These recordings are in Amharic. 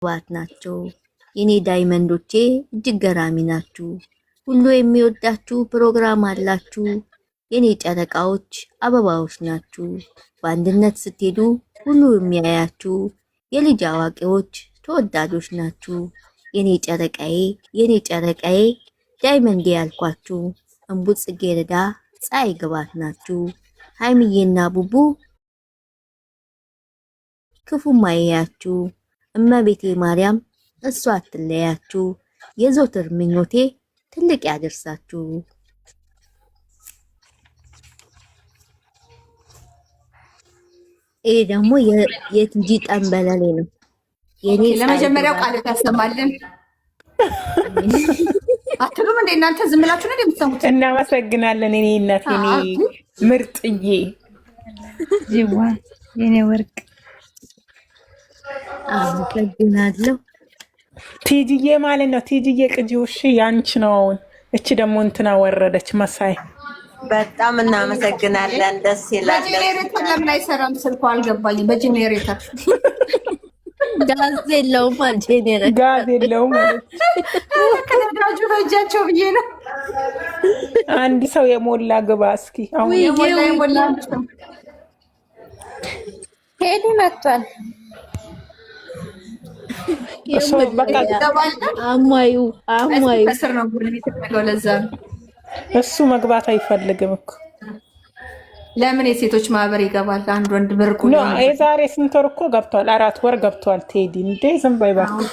ግባት ናቸው። የኔ ዳይመንዶቼ እጅግ ገራሚ ናችሁ። ሁሉ የሚወዳችሁ ፕሮግራም አላችሁ። የኔ ጨረቃዎች አበባዎች ናችሁ። በአንድነት ስትሄዱ ሁሉ የሚያያችሁ የልጅ አዋቂዎች ተወዳጆች ናችሁ። የኔ ጨረቃዬ ዳይመንዴ ያልኳችሁ እንቡጥ ጽጌረዳ ፀሐይ ግባት ናችሁ። ሃይሚዬና ቡቡ ክፉ ማያያችሁ። እመቤቴ ማርያም እሷ አትለያችሁ። የዘውትር ምኞቴ ትልቅ ያደርሳችሁ። ይሄ ደግሞ የቲጂ ጠንበለሌ ነው። የኔ ለመጀመሪያው ቃል ታሰማልን አትሉም እንዴ እናንተ? ዝም ብላችሁ ነው የምትሰሙት? እናመሰግናለን። እኔ እናት የኔ ምርጥዬ ጅዋ የኔ ወርቅ አመሰግናለሁ። ቲጂዬ ማለት ነው። ቲጂዬ ቅጂው እሺ ያንቺ ነው። አሁን እቺ ደግሞ እንትና ወረደች መሳይ በጣም እናመሰግናለን። ደስ ይላል። በጄኔሬተር ለምን አይሰራም ስልኩ አልገባኝም። በጄኔሬተር ጋዝ የለውም ማለት ጄኔሬተር ጋዝ የለውም ማለት ከነዳጁ በእጃቸው ብዬ ነው። አንድ ሰው የሞላ ግባ እስኪ። አሁን የሞላ ሄዱ መጥቷል። አማዩ ከስር ነው የሚተገው። ለዛ ነው እሱ መግባት አይፈልግም እኮ። ለምን የሴቶች ማህበር ይገባል? አንድ ወንድ ብርቁ ነው። የዛሬ ስንት ወር እኮ ገብቷል? 4 ወር ገብቷል። ቴዲ እንዴ ዝም በይ እባክሽ።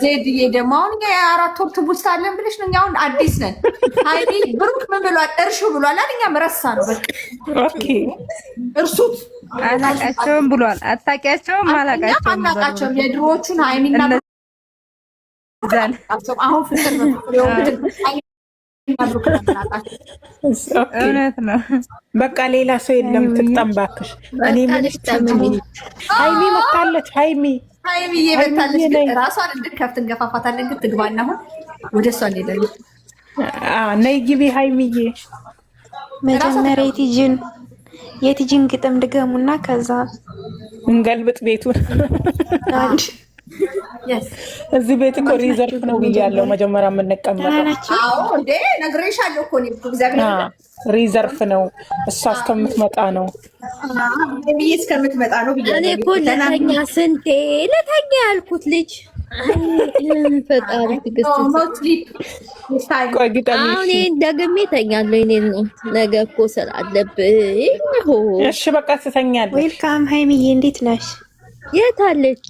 ዜድዬ ደግሞ አሁን የ4 ወር ትውስታ አለን ብለሽ ነው። አሁን አዲስ ነን። ሃይሚ ብሩክ ምን ብሏል? እርሹ ብሏል። እኛም ረሳ ነው በቃ። ኦኬ እርሱት። አላቃቸውም ብሏል። አታውቂያቸውም? አላቃቸውም። የድሮዎቹን ሃይሚና አሁን ፍቅር ነው። እውነት ነው። በቃ ሌላ ሰው የለም። ትጠንባክሽ እኔ ምንሽ ሃይሚ መታለች። ሃይሚዬ መታለች። ራሷን እንድከፍት እንገፋፋታለን። ግን ትግባና አሁን ወደ እሷ እንሄዳለን። ነይ ግቢ ሃይሚዬ። መጀመሪያ የቲጂን ግጥም ድገሙና ከዛ እንገልብጥ ቤቱን። እዚህ ቤት እኮ ሪዘርቭ ነው ብያለሁ። መጀመሪያ የምንቀመጠው እንዴ ነግሬሻለሁ እኮ እግዚአብሔር ሪዘርቭ ነው። እሷ እስከምትመጣ ነው ብዬ እስከምትመጣ ነው ብያለሁ። እኔ እኮ ለተኛ ስንቴ ለተኛ ያልኩት ልጅ ፈጣሪ ትግስት። አሁን ደግሜ ተኛለሁ። እኔ ነው ነገ እኮ ስራ አለብኝ። እሺ በቃ ትተኛለሽ። ዌልካም ሃይሚዬ፣ እንዴት ነሽ? የት አለች?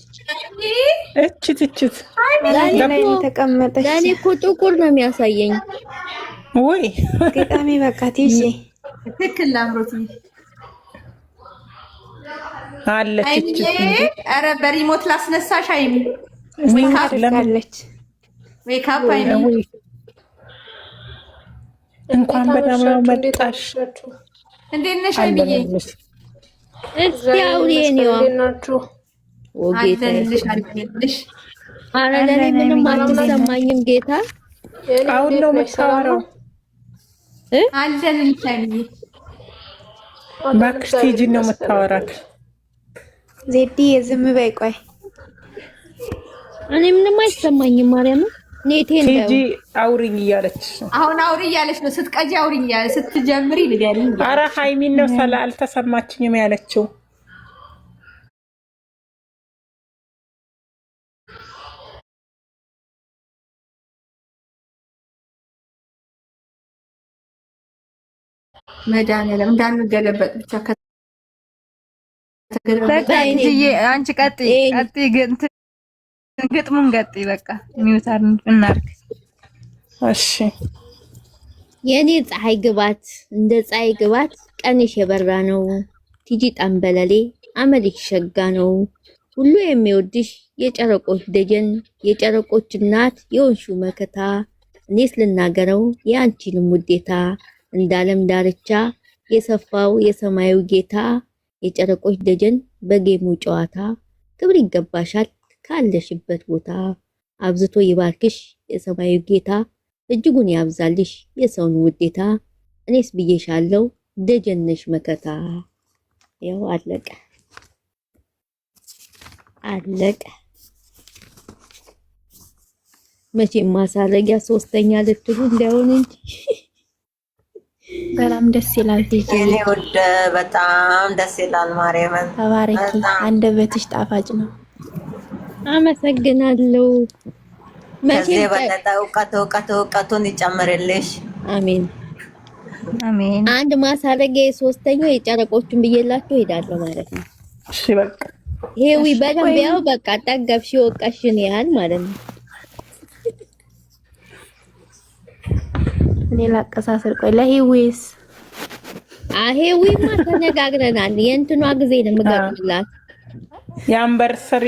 እችት ላይ ተቀመጠች። ለእኔ እኮ ጥቁር ነው የሚያሳየኝ። ወይ ገጣሚ በቃ ቲጂ ትክክል ላምሮት አለች። ኧረ በሪሞት ላስነሳሽ ሃይሚ። ዌይካፕ ሃይሚ። እንኳን በጣም መጣሽ። እንዴት ነሽ ሃይሚዬ? እስኪ አውሪ የኔዋ አለንልሽ። ኧረ ለእኔ ምንም አትሰማኝም ጌታ። አሁን ነው የምታወራው። አለንልሽ ሃይሚዬ። እባክሽ ቲጂ ነው የምታወራት። ዜዲ የዝም በይ ቆይ። እኔ ምንም አይሰማኝም። ማርያም ኔቴ ነው ቲጂ አውሪኝ እያለች አሁን አውሪ እያለች ነው። ስትቀጂ አውሪኝ እያለች ስትጀምሪ ልዲያልኝ። ኧረ ሃይሚን ነው አልተሰማችኝም ያለችው። መድኃኒዓለም እንዳንገለበጥ ብቻ አንቺ ቀጥይ ግጥሙን ቀጥይ። በቃ ሚውታር እናርግ። እሺ የኔ ፀሐይ ግባት እንደ ፀሐይ ግባት ቀንሽ የበራ ነው። ቲጂ ጠንበለሌ አመልሽ ሸጋ ነው። ሁሉ የሚወድሽ የጨረቆች ደጀን የጨረቆች እናት የወንሹ መከታ። እኔስ ልናገረው የአንቺንም ውዴታ እንዳለም ዳርቻ የሰፋው የሰማዩ ጌታ። የጨረቆች ደጀን በጌሙ ጨዋታ ክብር ይገባሻል ካለሽበት ቦታ። አብዝቶ ይባርክሽ የሰማዩ ጌታ እጅጉን ያብዛልሽ የሰውን ውዴታ። እኔስ ብዬሻለሁ ደጀነሽ መከታ። ያው አለቀ። መቼም ማሳረጊያ ሶስተኛ ልትሉ እንዳይሆን እንጂ በጣም ደስ ይላል። የኔ ውድ በጣም ደስ ይላል። ማርያምን ተባረኪ። አንደበትሽ ጣፋጭ ነው። አመሰግናለሁ። ከዚህ የበለጠ እውቀቱን ይጨምርልሽ። አሜን አሜን። አንድ ማሳረጊያ ሶስተኛው የጨረቆቹን ብዬላችሁ ሄዳለሁ ማለት ነው። እሺ በቃ ሄዊ በደንብ ያው በቃ ጠገብሽ ወቀሽን ያህል ማለት ነው። ሌላ አቀሳሰር ቆይ ለሄዊስ ሄዊማ ተነጋግረናል። የእንትኗ ጊዜ ነው የምገርምላት። አንቨርሰሪ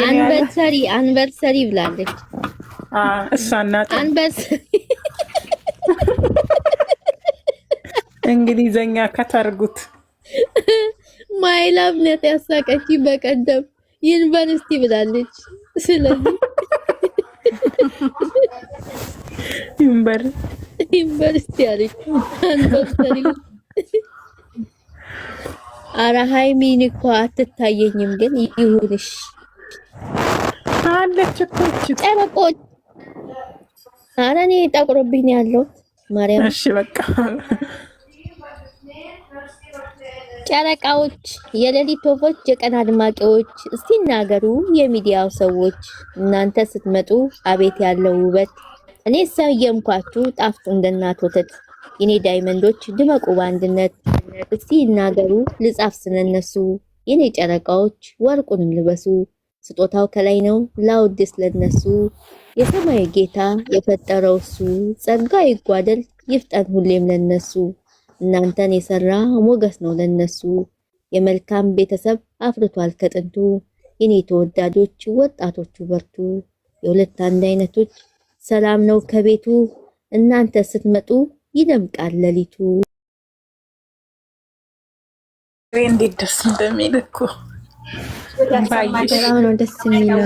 ብላለች። እሷና አንቨርሰሪ እንግሊዘኛ ከተርጉት ማይላም ነት ያሳቀች በቀደም ዩኒቨርሲቲ ብላለች። ስለዚህ ዩኒቨርሲቲ አለች። አንቨርሰሪ ኧረ ሃይሚን እኮ አትታየኝም፣ ግን ይሁንሽ አለች እኮ ጨረቆች። ኧረ እኔ ጠቁሮብኝ ያለው ማርያም። እሺ በቃ ጨረቃዎች፣ የሌሊት ወፎች፣ የቀን አድማቂዎች እስቲ ናገሩ የሚዲያው ሰዎች። እናንተ ስትመጡ አቤት ያለው ውበት። እኔ ሰየምኳችሁ ጣፍጡ እንደናት ወተት። የኔ ዳይመንዶች ድመቁ በአንድነት። እስቲ ይናገሩ ልጻፍ ስለነሱ። የኔ ጨረቃዎች ወርቁንም ልበሱ። ስጦታው ከላይ ነው ላውድስ ለነሱ። የሰማይ ጌታ የፈጠረው እሱ። ጸጋ ይጓደል ይፍጠን ሁሌም ለነሱ። እናንተን የሰራ ሞገስ ነው ለነሱ። የመልካም ቤተሰብ አፍርቷል ከጥንቱ። የኔ ተወዳጆች ወጣቶቹ በርቱ። የሁለት አንድ አይነቶች ሰላም ነው ከቤቱ። እናንተ ስትመጡ ይደምቃል ሌሊቱ። እንዴት ደስ እንደሚል እኮ በጣም ነው ደስ የሚለው።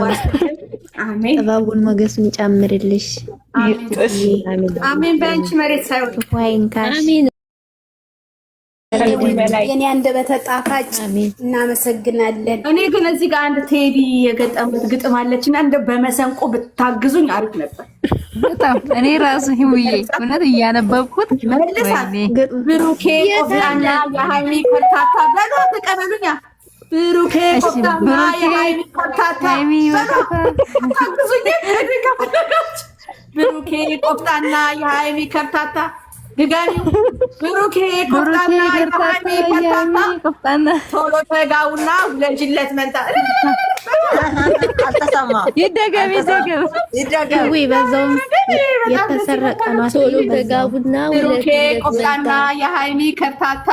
ጥበቡን ሞገሱን ጨምርልሽ። አሜን። በአንቺ መሬት ሳይወጡ ዋይንካሽ አሜን። የኔ አንደበተ ጣፋጭ እናመሰግናለን። እኔ ግን እዚህ ጋር አንድ ቴዲ የገጠሙት ግጥም አለችና እንደ በመሰንቆ ብታግዙኝ አሪፍ ነበር። በጣም እኔ ራሱ ህውዬ እውነት እያነበብኩት መልሳት ብሩኬ ቆፍጣና የሃይሚ ኮልታታ በሎ ተቀበሉኛ። ብሩኬ ቆፍጣና የሃይሚ ኮልታታ ታግዙኝ። ብሩኬ ቆፍጣና የሃይሚ ኮልታታ ድጋሚ ብሩኬ ቆፍጣና የሃይሚ ኮልታታ ቶሎ ተጋውና ለጅለት መንታ አልተሰማም። ይደገም ወይ በዛውም የተሰረቀ ነው። ቶሎ ተጋቡና ብሩኬ ቆፍጣና የሃይሚ ኮልታታ